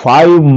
5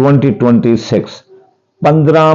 2026। 15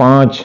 5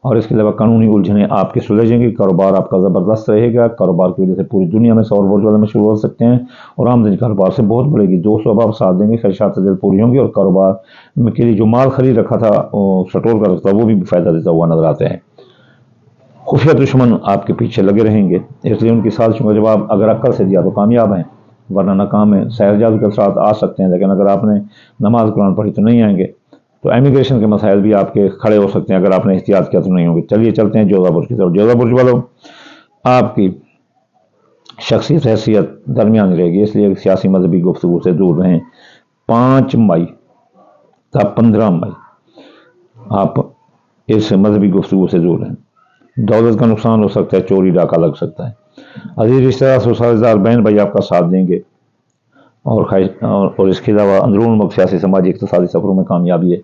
اور اس کے علاوہ قانونی الجھنیں آپ کی سلجھیں گی، کاروبار آپ کا زبردست رہے گا، کاروبار کی وجہ سے پوری دنیا میں سور برج والے مشہور ہو سکتے ہیں اور آمدنی کاروبار سے بہت بڑھے گی۔ دوستو اب آپ ساتھ دیں گے، خواہشات دل پوری ہوں گی اور کاروبار کے لیے جو مال خرید رکھا تھا سٹور کر رکھا تھا وہ بھی فائدہ دیتا ہوا نظر آتے ہیں۔ خفیہ دشمن آپ کے پیچھے لگے رہیں گے، اس لیے ان کی سازشوں کا جواب اگر عقل سے دیا تو کامیاب ہیں، ورنہ ناکام ہیں۔ سیر جادو کے اثرات آ سکتے ہیں، لیکن اگر آپ نے نماز قرآن پڑھی تو نہیں آئیں گے۔ تو امیگریشن کے مسائل بھی آپ کے کھڑے ہو سکتے ہیں، اگر آپ نے احتیاط کیا تو نہیں ہوں گے۔ چلیے چلتے ہیں جوزہ برج کی طرف۔ جوزہ برج والوں، آپ کی شخصیت حیثیت درمیانی رہے گی، اس لیے سیاسی مذہبی گفتگو سے دور رہیں۔ 5 مئی تا 15 مئی آپ اس مذہبی گفتگو سے دور رہیں۔ دولت کا نقصان ہو سکتا ہے، چوری ڈاکہ لگ سکتا ہے۔ عزیز رشتہ دار، سسرال دار، بہن بھائی آپ کا ساتھ دیں گے اور اس کے علاوہ اندرون ملک سیاسی سماجی اقتصادی سفروں میں کامیابی ہے۔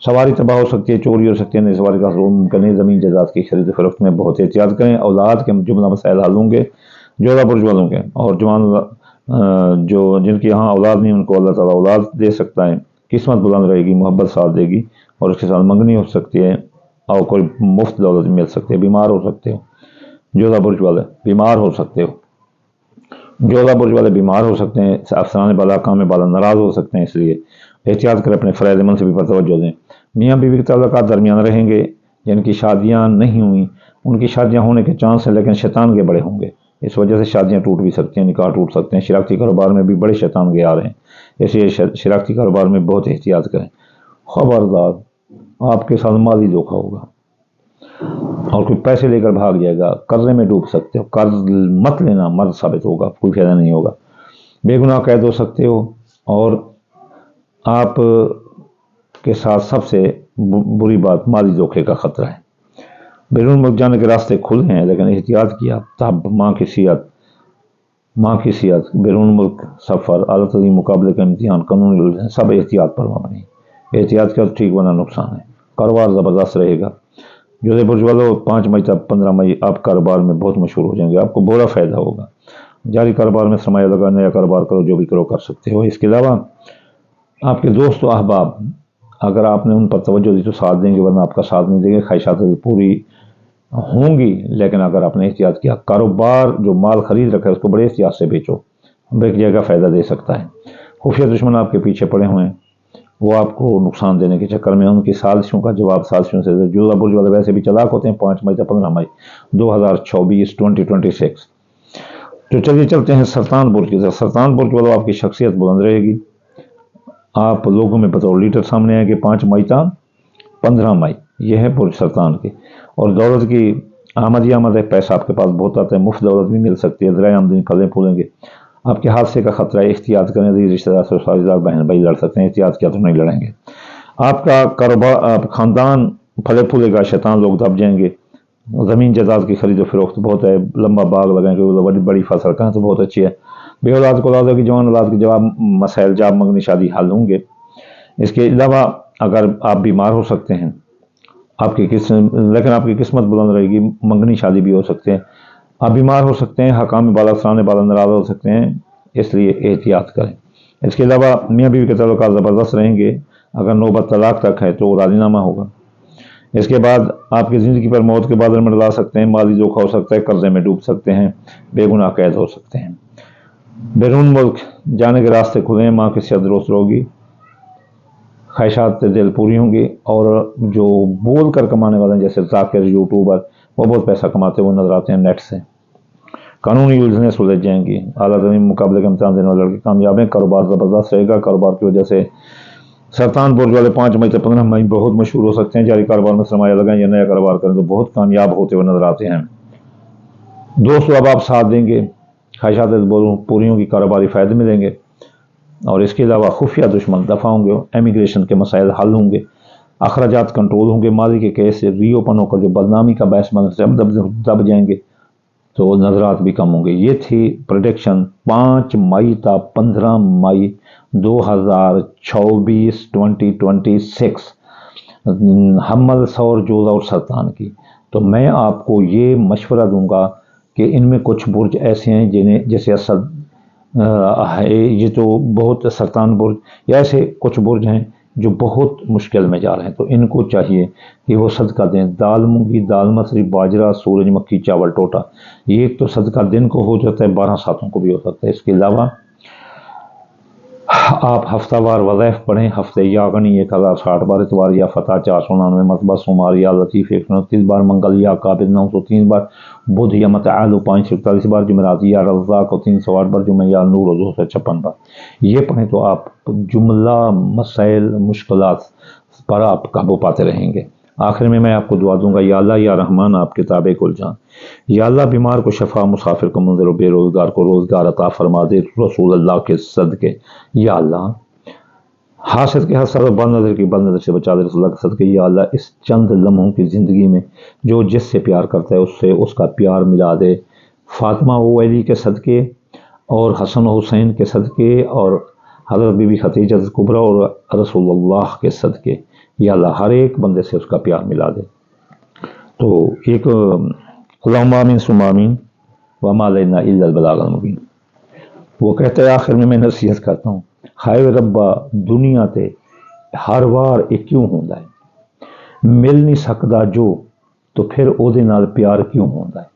سواری تباہ ہو سکتی ہے، چوری ہو سکتی ہے، نئی سواری کا حصول ممکن ہے۔ زمین جائیداد کی خرید و فروخت میں بہت احتیاط کریں۔ اولاد کے جملہ مسائل حل ہوں گے جوزہ برج والوں کے، اور جوان جن کی یہاں اولاد نہیں ان کو اللہ تعالیٰ اولاد دے سکتا ہے۔ قسمت بلند رہے گی، محبت ساتھ دے گی اور اس کے ساتھ منگنی ہو سکتی ہے اور کوئی مفت دولت مل سکتی ہے۔ بیمار ہو سکتے ہو جوزہ برج والے، بیمار ہو سکتے ہو جوزہ برج والے، بیمار ہو سکتے ہیں، افسران بالا کام بالا ناراض ہو سکتے ہیں، اس لیے احتیاط کریں، اپنے فرائض منصبی پر توجہ دیں۔ میاں بیوی کے تعلقات درمیان رہیں گے، جن کی شادیاں نہیں ہوئیں ان کی شادیاں ہونے کے چانس ہیں، لیکن شیطان کے بڑے ہوں گے، اس وجہ سے شادیاں ٹوٹ بھی سکتی ہیں، نکاح ٹوٹ سکتے ہیں۔ شراکتی کاروبار میں بھی بڑے شیطان کے آ رہے ہیں، اس لیے شراکتی کاروبار میں بہت احتیاط کریں۔ خبردار، آپ کے ساتھ مالی دھوکہ ہوگا اور کوئی پیسے لے کر بھاگ جائے گا، قرضے میں ڈوب سکتے ہو۔ قرض مت لینا، مرض ثابت ہوگا، کوئی فائدہ نہیں ہوگا۔ بے گناہ قید ہو سکتے ہو، اور آپ کے ساتھ سب سے بری بات مالی دھوکے کا خطرہ ہے۔ بیرون ملک جانے کے راستے کھلے ہیں، لیکن احتیاط کیا۔ تب ماں کی صحت، بیرون ملک سفر، اعلیٰ ترین مقابلے کا امتحان، قانونی الجھن، سب احتیاط پر مبنی ہے۔ احتیاط کیا تو ٹھیک، ورنہ نقصان ہے۔ کاروبار زبردست رہے گا۔ جوزہ برج والوں، 5 مئی تک 15 مئی آپ کاروبار میں بہت مشہور ہو جائیں گے، آپ کو بڑا فائدہ ہوگا۔ جاری کاروبار میں سرمایہ لگا، نیا کاروبار کرو، جو بھی کرو کر سکتے ہو۔ اس کے علاوہ آپ کے دوست و احباب، اگر آپ نے ان پر توجہ دی تو ساتھ دیں گے، ورنہ آپ کا ساتھ نہیں دیں گے۔ خواہشات پوری ہوں گی، لیکن اگر آپ نے احتیاط کیا۔ کاروبار جو مال خرید رکھا ہے اس کو بڑے احتیاط سے بیچو، بک جائے گا، فائدہ دے سکتا ہے۔ خفیہ دشمن آپ کے پیچھے پڑے ہوئے ہیں، وہ آپ کو نقصان دینے کے چکر میں ان کی سازشوں کا جواب سازشوں سے۔ جوزہ برج والے ویسے بھی چلاک ہوتے ہیں۔ 5 مئی سے 15 مئی 2024 تو چلیے چلتے ہیں سرطان برج کی طرف۔ سرطان برج والوں، آپ کی شخصیت بلند رہے گی، آپ لوگوں میں بطور لیڈر سامنے آئیں گے۔ 5 مئی تا 15 مئی یہ ہے برج سرطان کی، اور دولت کی آمد ہی آمد ہے، پیسہ آپ کے پاس بہت آتا ہے، مفت دولت بھی مل سکتی ہے، ذرائع آمدنی پھلیں پھولیں گے۔ آپ کے حادثے کا خطرہ ہے، احتیاط کریں۔ عزیز رشتہ دار، سسرال دار، بہن بھائی لڑ سکتے ہیں، احتیاط کیا تو نہیں لڑیں گے۔ آپ کا کاروبار، آپ خاندان پھلے پھولے گا، شیطان لوگ دب جائیں گے۔ زمین جائیداد کی خرید و فروخت بہت ہے، لمبا باغ لگائیں گے، بڑی بڑی فصل کہیں تو بہت اچھی ہے۔ بے اولاد کو اولاد کی، جوان اولاد کے جواب مسائل، جاب منگنی شادی حل ہوں گے۔ اس کے علاوہ اگر آپ بیمار ہو سکتے ہیں، لیکن آپ کی قسمت بلند رہے گی، منگنی شادی بھی ہو سکتے ہیں۔ آپ بیمار ہو سکتے ہیں، حکام بالا، افسران بالا ناراض ہو سکتے ہیں، اس لیے احتیاط کریں۔ اس کے علاوہ میاں بیوی کے تعلقات زبردست رہیں گے، اگر نوبت طلاق تک ہے تو راضی نامہ ہوگا۔ اس کے بعد آپ کی زندگی پر موت کے بادل منڈلا سکتے ہیں، مالی دھوکہ ہو سکتا ہے، قرضے میں ڈوب سکتے ہیں، بے گناہ قید ہو سکتے ہیں۔ بیرون ملک جانے کے راستے کھلے ہیں، ماں کی صحت درست ہوگی، خواہشات دل پوری ہوں گی، اور جو بول کر کمانے والے ہیں جیسے ذاکر، یوٹیوبر، وہ بہت پیسہ کماتے ہوئے نظر آتے ہیں نیٹ سے۔ قانونی الجھنیں سلجھ جائیں گی، اعلیٰ ترین مقابلے کا امتحان دینے والے لڑکے کامیاب ہیں۔ کاروبار زبردست رہے گا، کاروبار کی وجہ سے سرطان برج والے 5 مئی سے 15 مئی بہت مشہور ہو سکتے ہیں۔ جاری کاروبار میں سرمایہ لگائیں یا نیا کاروبار کریں تو بہت کامیاب ہوتے ہوئے نظر آتے ہیں۔ دوستو اب آپ ساتھ دیں گے، خواہشات پوری ہوں گی، کاروباری فائدے ملیں گے، اور اس کے علاوہ خفیہ دشمن دفع ہوں گے، امیگریشن کے مسائل حل ہوں گے، اخراجات کنٹرول ہوں گے، ماضی کے کیس سے ری اوپن ہو کر جو بدنامی کا باعث بن سے دب جائیں گے تو نظرات بھی کم ہوں گے۔ یہ تھی پریڈکشن 5 مئی تا 15 مئی 2026 حمل، سور، جوزہ اور سرطان کی۔ تو میں آپ کو یہ مشورہ دوں گا کہ ان میں کچھ برج ایسے ہیں جنہیں جیسے اسد ہے، یہ تو بہت سرطان برج، یا ایسے کچھ برج ہیں جو بہت مشکل میں جا رہے ہیں، تو ان کو چاہیے کہ وہ صدقہ دیں۔ دال مونگی، دال مسری، باجرہ، سورج مکھی، چاول ٹوٹا، یہ ایک تو صدقہ دن کو ہو جاتا ہے، 12 ساتوں کو بھی ہو سکتا ہے۔ اس کے علاوہ آپ ہفتہ وار وظائف پڑھیں، ہفتے یا غنی 1060 بار، اتوار یا فتح 499 مرتبہ، سوموار یا لطیف 129 بار، منگل یا قابل 903 بار، بدھ یا متعال 541 بار، جمعرات یا رزاق 308 بار، جمعہ یا نور و 256 بار۔ یہ پڑھیں تو آپ جملہ مسائل مشکلات پر آپ قابو پاتے رہیں گے۔ آخر میں آپ کو دعا دوں گا، یا اللہ یا رحمان آپ کتاب کل جان، یا اللہ بیمار کو شفا، مسافر کو منزل و بے روزگار کو روزگار عطا فرما دے رسول اللہ کے صدقے۔ یا اللہ حاسد کے حسد اور بد نظر کی بد نظر سے بچا دے رسول اللہ کے صدقے۔ یا اللہ اس چند لمحوں کی زندگی میں جو جس سے پیار کرتا ہے اس سے اس کا پیار ملا دے، فاطمہ و علی کے صدقے اور حسن و حسین کے صدقے اور حضرت بی بی خدیجہ کبریٰ اور رسول اللہ کے صدقے۔ یا اللہ ہر ایک بندے سے اس کا پیار ملا دے۔ تو ایک اللہم آمین ثم آمین وما علینا الا البلاغ المبین۔ وہ کہتے ہیں آخر میں نصیحت کرتا ہوں، ہائے ربا دنیا تے ہر وار یہ کیوں ہوندا ہے، مل نہیں سکدا جو تو پھر او دے نال پیار کیوں ہوندا ہے۔